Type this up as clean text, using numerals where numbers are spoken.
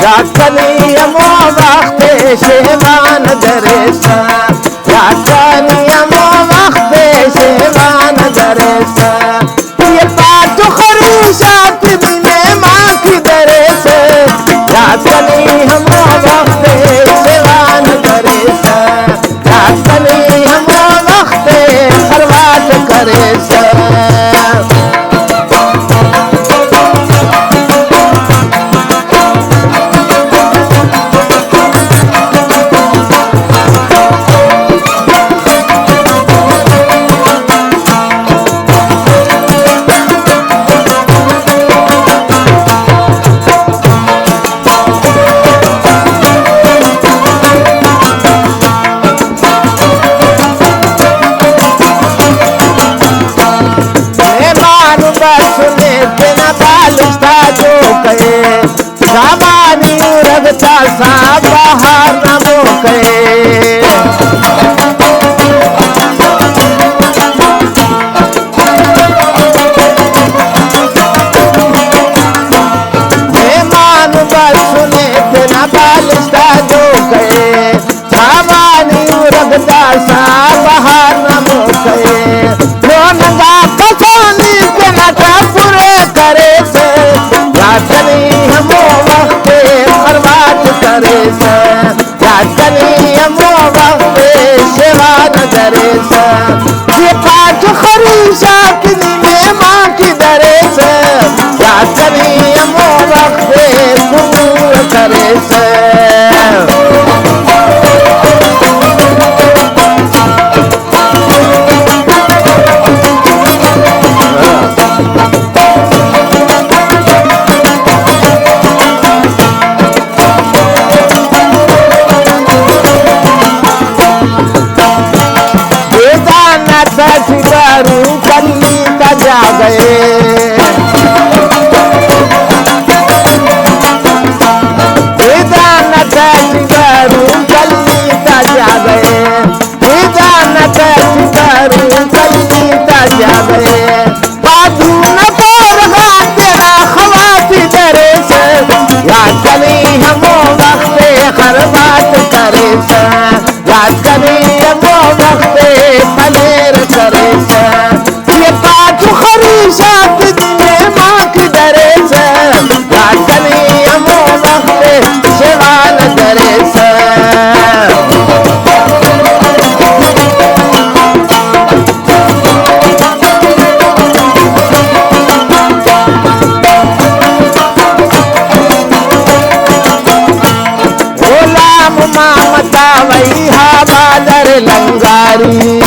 याकनी अमो वक्त शेवान दरेसा याकनी अमो वक्त शेवान दरेसा ये पाँच खरूशात में माँ की दरेसा याकनी अमो वक्त शेवान दरेसा याकनी अमो वक्त खरवात करेसा सामानी रगता सा बाहर न मोके मेहमान सुने थे न बालिस्ता जो गए सामानी रगता सा बाहर न मोके नगा कसानी के नटा पूरे करे से याकनी हमो वक्त खरवात करे से याकनी हमो वक्त शेवान दरे से ये पाँच खरूशात में माँ की दरे से याकनी हमो वक्त कुबूर करे से कल्ली का जा गए वेदानत शिवरू कल्ली का जा गए वेदानत शिवरू कल्ली का जा गए बाजू न रहा तेरा खवाती दरे से याकनी हमो वक्त खरवात करे से याकनी हमो वक्त फलेर करे से ये पाँच खरूशात में माँ की दरे से याकनी हमो वक्त शेवान दरे से गुलाम मामता वही हा बादर लंगारी